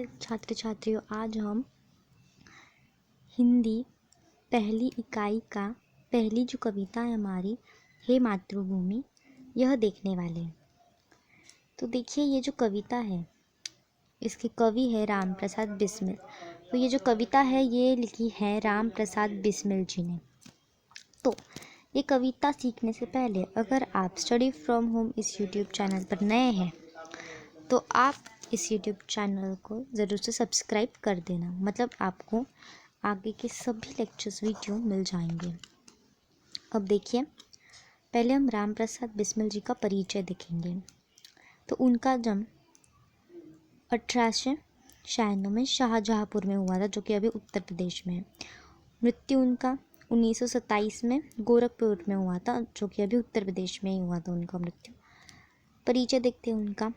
छात्र छात्रियों, आज हम हिंदी पहली इकाई का पहली जो कविता है हमारी, हे मातृभूमि, यह देखने वाले हैं। तो देखिए, ये जो कविता है इसके कवि है राम प्रसाद बिस्मिल। तो ये जो कविता है ये लिखी है राम प्रसाद बिस्मिल जी ने। तो ये कविता सीखने से पहले अगर आप स्टडी फ्रॉम होम इस यूट्यूब चैनल पर नए हैं तो आप इस यूट्यूब चैनल को ज़रूर से सब्सक्राइब कर देना, मतलब आपको आगे के सभी लेक्चर्स वीडियो मिल जाएंगे। अब देखिए, पहले हम राम प्रसाद बिस्मिल जी का परिचय देखेंगे। तो उनका जन्म 1896 में शाहजहाँपुर में हुआ था, जो कि अभी उत्तर प्रदेश में है। मृत्यु उनका 1927 में गोरखपुर में हुआ था, जो कि अभी उत्तर प्रदेश में ही हुआ था उनका मृत्यु। परिचय देखते हैं उनका।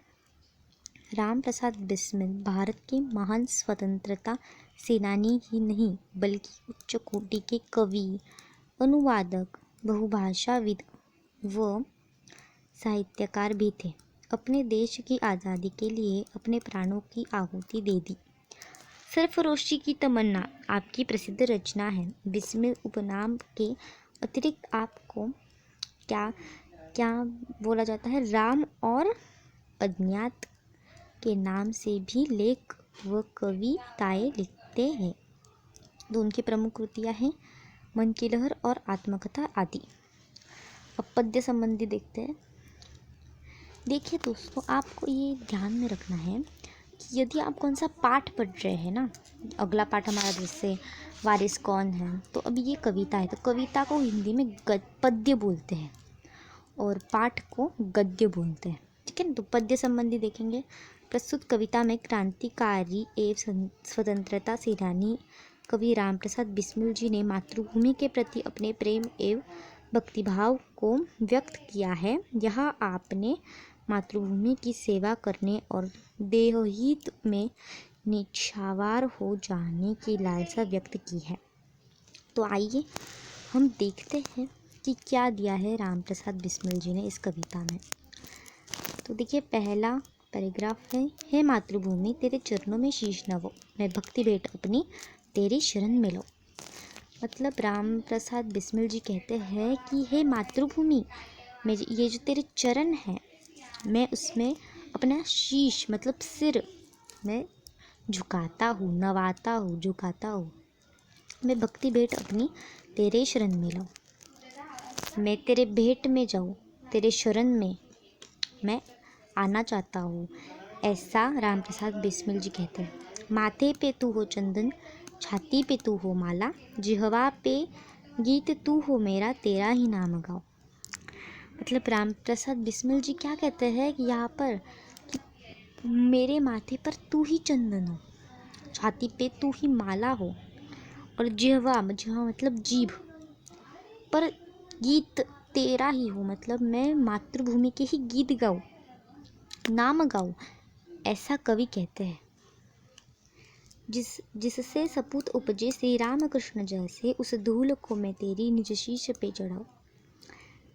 राम प्रसाद बिस्मिल भारत के महान स्वतंत्रता सेनानी ही नहीं बल्कि उच्च कोटि के कवि, अनुवादक, बहुभाषाविद व साहित्यकार भी थे। अपने देश की आज़ादी के लिए अपने प्राणों की आहुति दे दी। सरफरोशी की तमन्ना आपकी प्रसिद्ध रचना है। बिस्मिल उपनाम के अतिरिक्त आपको क्या क्या बोला जाता है, राम और अज्ञात के नाम से भी लेख व कविताएं लिखते हैं। तो उनकी प्रमुख कृतियाँ हैं मन की लहर और आत्मकथा आदि। अब पद्य संबंधी देखते हैं। देखिए दोस्तों, आपको ये ध्यान में रखना है कि यदि आप कौन सा पाठ पढ़ रहे हैं ना, अगला पाठ हमारा जैसे वारिस कौन है, तो अभी ये कविता है, तो कविता को हिंदी में पद्य बोलते हैं और पाठ को गद्य बोलते हैं, ठीक है ना। तो पद्य संबंधी देखेंगे। प्रस्तुत कविता में क्रांतिकारी एवं स्वतंत्रता सेनानी कवि राम प्रसाद बिस्मिल जी ने मातृभूमि के प्रति अपने प्रेम एवं भक्तिभाव को व्यक्त किया है। यहाँ आपने मातृभूमि की सेवा करने और देहहित में निछावर हो जाने की लालसा व्यक्त की है। तो आइए हम देखते हैं कि क्या दिया है राम प्रसाद बिस्मिल जी ने इस कविता में। तो देखिए, पहला पैराग्राफ है, हे मातृभूमि तेरे चरणों में शीश नवो, मैं भक्ति भेंट अपनी तेरी शरण में लो। मतलब राम प्रसाद बिस्मिल जी कहते हैं कि हे मातृभूमि, मैं ये जो तेरे चरण हैं, मैं उसमें अपना शीश मतलब सिर मैं झुकाता हूँ, नवाता हूँ, झुकाता हूँ। मैं भक्ति भेंट अपनी तेरे शरण में लो, मैं तेरे भेंट में जाऊँ, तेरे शरण में मैं आना चाहता हूँ, ऐसा राम प्रसाद बिस्मिल जी कहते हैं। माथे पे तू हो चंदन, छाती पे तू हो माला, जिहवा पे गीत तू हो मेरा, तेरा ही नाम गाओ। मतलब राम प्रसाद बिस्मिल जी क्या कहते हैं कि यहाँ पर कि मेरे माथे पर तू ही चंदन हो, छाती पे तू ही माला हो, और जिहवा मतलब जीभ पर गीत तेरा ही हो, मतलब मैं मातृभूमि के ही गीत गाऊँ, नाम गाऊँ, ऐसा कवि कहते हैं। जिससे सपूत उपजे श्री राम कृष्ण जैसे, उस धूल को मैं तेरी निज शीश पे चढ़ाऊं।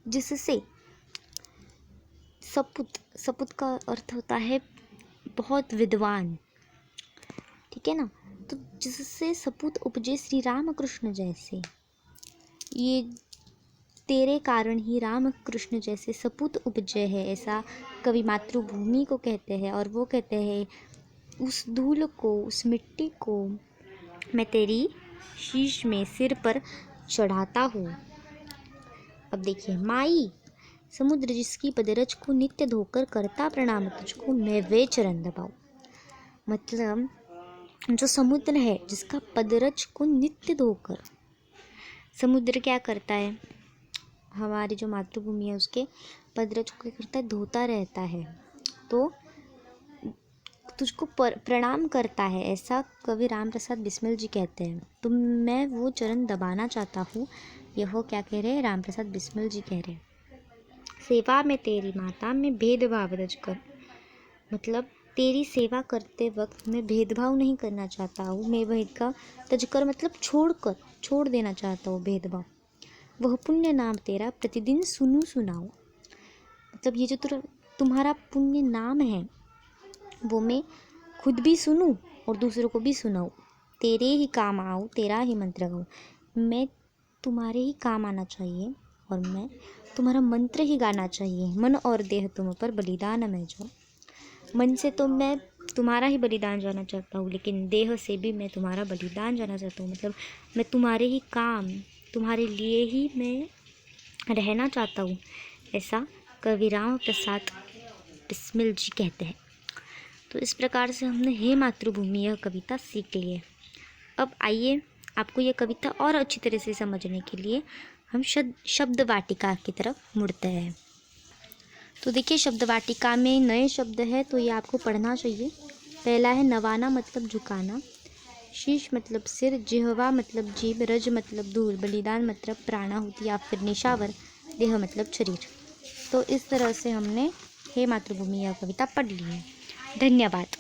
जिससे सपूत का अर्थ होता है बहुत विद्वान, ठीक है ना। तो जिससे सपूत उपजे श्री राम कृष्ण जैसे, ये तेरे कारण ही राम कृष्ण जैसे सपूत उपजे है, ऐसा कवि मातृभूमि को कहते हैं। और वो कहते हैं उस धूल को, उस मिट्टी को मैं तेरी शीश में सिर पर चढ़ाता हूँ। अब देखिए, माई समुद्र जिसकी पदरज को नित्य धोकर करता प्रणाम तुझको, मैं वे चरण दबाऊं। मतलब जो समुद्र है जिसका पदरज को नित्य धोकर, समुद्र क्या करता है, हमारी जो मातृभूमि है उसके पदरज को क्या करता है, धोता रहता है, तो तुझको प्रणाम करता है, ऐसा कवि राम प्रसाद बिस्मिल जी कहते हैं। तो मैं वो चरण दबाना चाहता हूँ, यह क्या कह रहे हैं, राम प्रसाद बिस्मिल जी कह रहे हैं। सेवा में तेरी माता में भेदभाव रज कर, मतलब तेरी सेवा करते वक्त मैं भेदभाव नहीं करना चाहता हूँ, मैं भेद का तजकर मतलब छोड़ देना चाहता हूँ भेदभाव। वह पुण्य नाम तेरा प्रतिदिन सुनूं सुनाओ, मतलब ये जो तुम्हारा पुण्य नाम है वो मैं खुद भी सुनूं और दूसरों को भी सुनाऊँ। तेरे ही काम आऊँ, तेरा ही मंत्र गाऊँ। मैं तुम्हारे ही काम आना चाहिए और मैं तुम्हारा मंत्र ही गाना चाहिए। मन और देह तुम पर बलिदान मैं जाऊँ। मन से तो मैं तुम्हारा ही बलिदान जाना चाहता हूँ, लेकिन देह से भी मैं तुम्हारा बलिदान जाना चाहता हूँ। मतलब मैं तुम्हारे ही काम, तुम्हारे लिए ही मैं रहना चाहता हूँ। ऐसा कवि राम प्रसाद बिस्मिल जी कहते हैं। तो इस प्रकार से हमने हे मातृभूमि यह कविता सीख ली है। अब आइए आपको यह कविता और अच्छी तरह से समझने के लिए हम शब्द वाटिका की तरफ मुड़ते हैं। तो देखिए, शब्द वाटिका में नए शब्द है तो ये आपको पढ़ना चाहिए। पहला है नवाना मतलब झुकाना, शीश मतलब सिर, जिह्वा मतलब जीभ, रज मतलब दूर, बलिदान मतलब प्राणाहुति या फिर निशावर, देह मतलब शरीर। तो इस तरह से हमने हे मातृभूमि यह कविता पढ़ ली है। धन्यवाद।